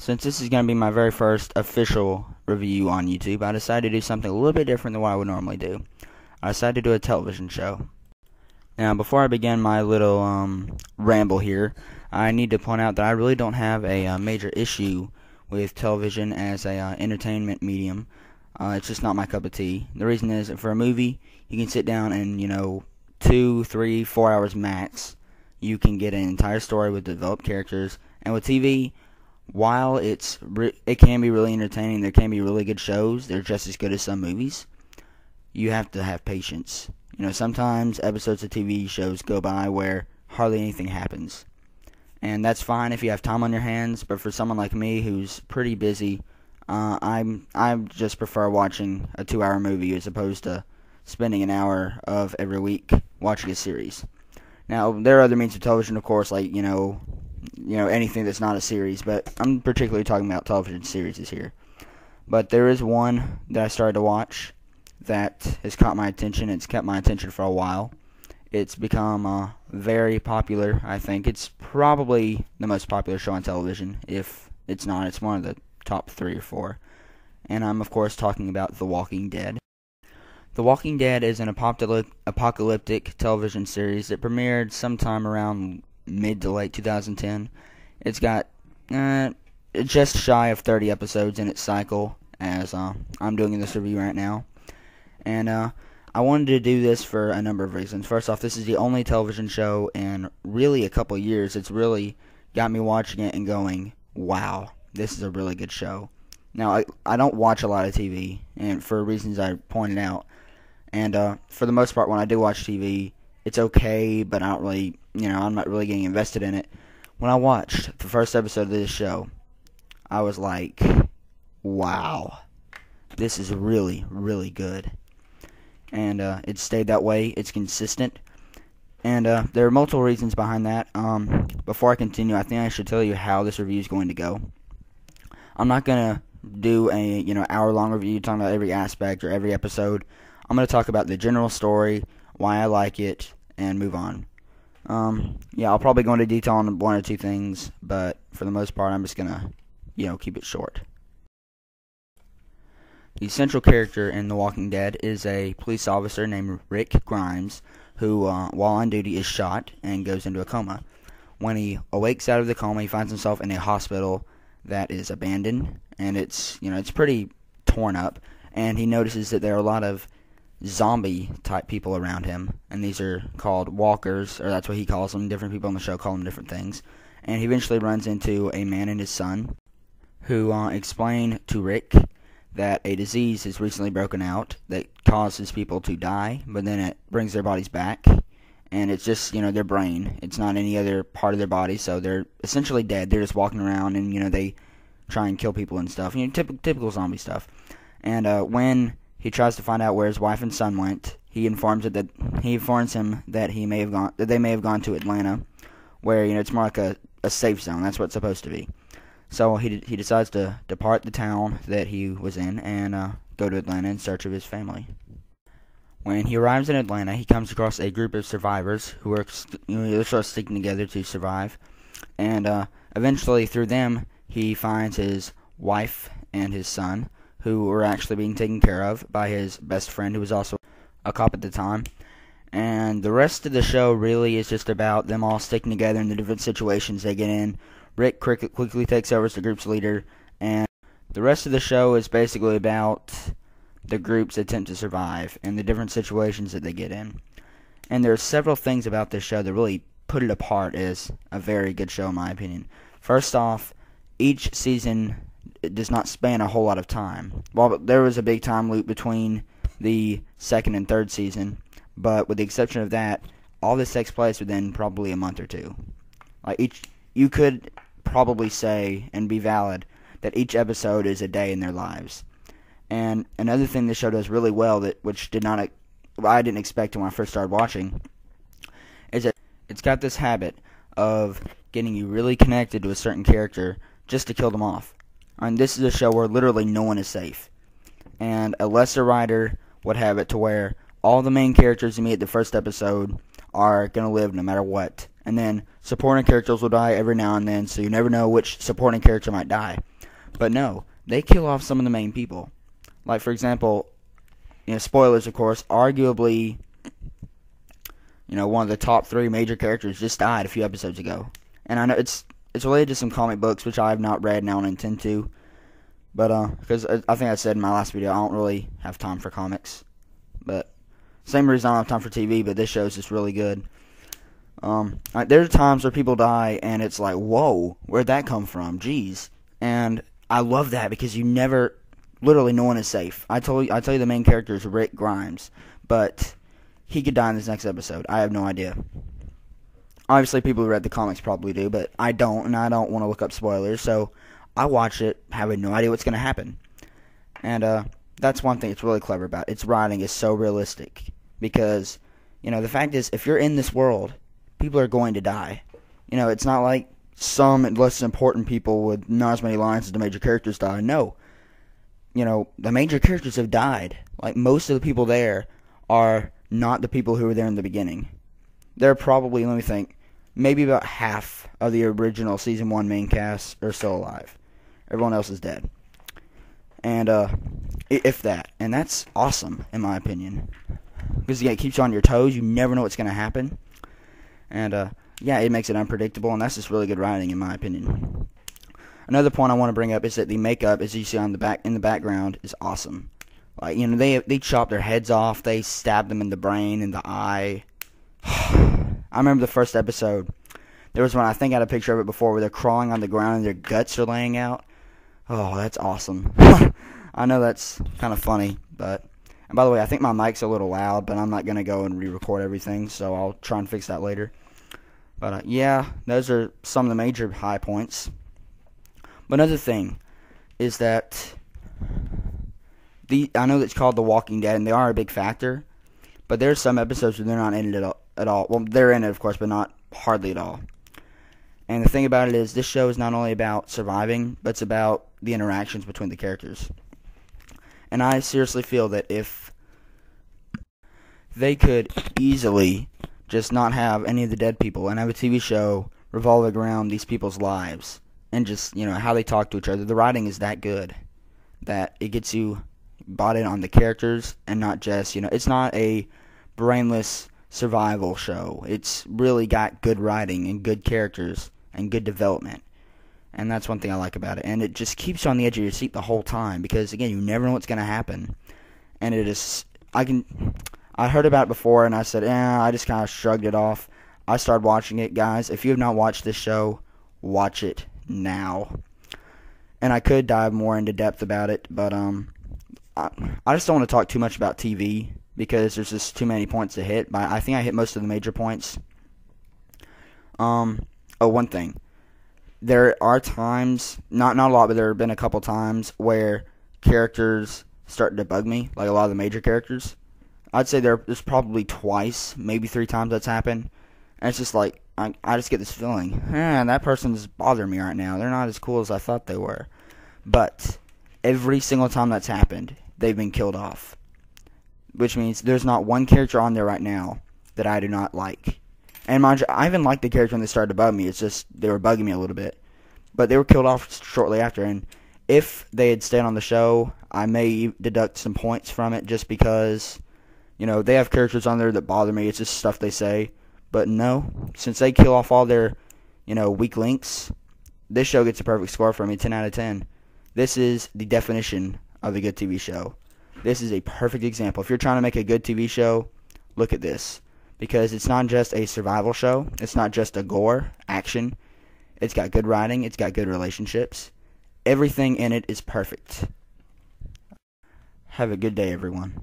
Since this is going to be my very first official review on YouTube, I decided to do something a little bit different than what I would normally do. I decided to do a television show. Now, before I begin my little ramble here, I need to point out that I really don't have a major issue with television as a entertainment medium. It's just not my cup of tea. The reason is, for a movie, you can sit down and, 2, 3, 4 hours max, you can get an entire story with developed characters. And with TV, while it can be really entertaining, there can be really good shows, they're just as good as some movies, you have to have patience. Sometimes episodes of TV shows go by where hardly anything happens. And that's fine if you have time on your hands, but for someone like me who's pretty busy, I just prefer watching a 2-hour movie as opposed to spending an hour of every week watching a series. Now, there are other means of television, of course, like, anything that's not a series, but I'm particularly talking about television series here. But there is one that I started to watch that has caught my attention. It's kept my attention for a while. It's become very popular, I think. It's probably the most popular show on television. If it's not, it's one of the top 3 or 4. And I'm, of course, talking about The Walking Dead. The Walking Dead is an apocalyptic television series that premiered sometime around mid to late 2010. It's got just shy of 30 episodes in its cycle, as I'm doing this review right now. And I wanted to do this for a number of reasons. First off, this is the only television show in really a couple years it's really got me watching it and going, wow, this is a really good show. Now, I don't watch a lot of TV, and for reasons I pointed out. And for the most part, when I do watch TV, it's okay, but I don't really, I'm not really getting invested in it. When I watched the first episode of this show, I was like, wow, this is really, really good. And it stayed that way. It's consistent. And there are multiple reasons behind that. Before I continue, I think I should tell you how this review is going to go. I'm not going to do a hour-long review talking about every aspect or every episode. I'm going to talk about the general story, why I like it, and move on. I'll probably go into detail on 1 or 2 things, but for the most part, I'm just going to, keep it short. The central character in The Walking Dead is a police officer named Rick Grimes, who, while on duty, is shot and goes into a coma. When he awakes out of the coma, he finds himself in a hospital that is abandoned, and it's pretty torn up, and he notices that there are a lot of zombie-type people around him, and these are called walkers, or that's what he calls them. Different people on the show call them different things. And he eventually runs into a man and his son, who explain to Rick that a disease has recently broken out that causes people to die, but then it brings their bodies back, and it's just, their brain. It's not any other part of their body, so they're essentially dead. They're just walking around, and, they try and kill people and stuff. Typical zombie stuff. And when he tries to find out where his wife and son went, he informs him that they may have gone to Atlanta, where, it's more like a safe zone. That's what it's supposed to be. So he decides to depart the town that he was in and go to Atlanta in search of his family. When he arrives in Atlanta, he comes across a group of survivors who are they're sort of sticking together to survive. And eventually, through them, he finds his wife and his son, who were actually being taken care of by his best friend, who was also a cop at the time. And the rest of the show really is just about them all sticking together in the different situations they get in. Rick quickly takes over as the group's leader, and the rest of the show is basically about the group's attempt to survive and the different situations that they get in. And there are several things about this show that really put it apart as a very good show, in my opinion. First off, each season does not span a whole lot of time. Well, there was a big time loop between the second and third season, but with the exception of that, all this takes place within probably a month or 2. You could probably say, and be valid, that each episode is a day in their lives. And another thing this show does really well, which I didn't expect when I first started watching, is that it's got this habit of getting you really connected to a certain character just to kill them off. And this is a show where literally no one is safe. And a lesser writer would have it to where all the main characters you meet at the first episode are going to live no matter what. And then supporting characters will die every now and then, so you never know which supporting character might die. But no, they kill off some of the main people. Like, for example, spoilers, of course, arguably, one of the top 3 major characters just died a few episodes ago. And I know it's related to some comic books, which I have not read and I don't intend to. But, because I think I said in my last video, I don't really have time for comics. But, same reason I don't have time for TV, but this show is just really good. There's times where people die, and it's like, whoa, where'd that come from? Jeez. And I love that because literally no one is safe. I tell you the main character is Rick Grimes, but he could die in this next episode. I have no idea. Obviously, people who read the comics probably do, but I don't, and I don't want to look up spoilers, so I watch it having no idea what's going to happen. And that's one thing it's really clever about. Its writing is so realistic because, the fact is, if you're in this world, people are going to die. It's not like some less important people with not as many lines as the major characters die. No. The major characters have died. Like, most of the people there are not the people who were there in the beginning. They're probably, let me think, maybe about half of the original Season 1 main cast are still alive. Everyone else is dead. And, if that. And that's awesome, in my opinion. Because, again, it keeps you on your toes. You never know what's going to happen. And, it makes it unpredictable, and that's just really good writing, in my opinion. Another point I want to bring up is that the makeup, as you see in the background, is awesome. Like, they chop their heads off, they stab them in the brain, in the eye. I remember the first episode. There was one, I think I had a picture of it before, where they're crawling on the ground and their guts are laying out. Oh, that's awesome. I know that's kind of funny, but... And by the way, I think my mic's a little loud, but I'm not going to go and re-record everything, so I'll try and fix that later. But, those are some of the major high points. But another thing is that I know it's called The Walking Dead, and they are a big factor, but there's some episodes where they're not in it at all. Well, they're in it, of course, but not hardly at all. And the thing about it is, this show is not only about surviving, but it's about the interactions between the characters. And I seriously feel that if they could easily just not have any of the dead people and have a TV show revolving around these people's lives and just, how they talk to each other, the writing is that good that it gets you bought in on the characters and not just, it's not a brainless survival show. It's really got good writing and good characters and good development. And that's one thing I like about it. And it just keeps you on the edge of your seat the whole time because, again, you never know what's going to happen. And it is... I heard about it before, and I said, I just kind of shrugged it off. I started watching it, guys. If you have not watched this show, watch it now. And I could dive more into depth about it, but I just don't want to talk too much about TV because there's just too many points to hit. But I think I hit most of the major points. One thing. There are times, not a lot, but there have been a couple times where characters start to bug me, like a lot of the major characters. I'd say there's probably twice, maybe 3 times that's happened. And it's just like, I just get this feeling, that person's bothering me right now. They're not as cool as I thought they were. But every single time that's happened, they've been killed off. Which means there's not one character on there right now that I do not like. And mind you, I even liked the character when they started to bug me. It's just they were bugging me a little bit. But they were killed off shortly after. And if they had stayed on the show, I may deduct some points from it just because, they have characters on there that bother me. It's just stuff they say. But no, since they kill off all their, weak links, this show gets a perfect score for me, 10 out of 10. This is the definition of a good TV show. This is a perfect example. If you're trying to make a good TV show, look at this. Because it's not just a survival show. It's not just a gore, action. It's got good writing. It's got good relationships. Everything in it is perfect. Have a good day, everyone.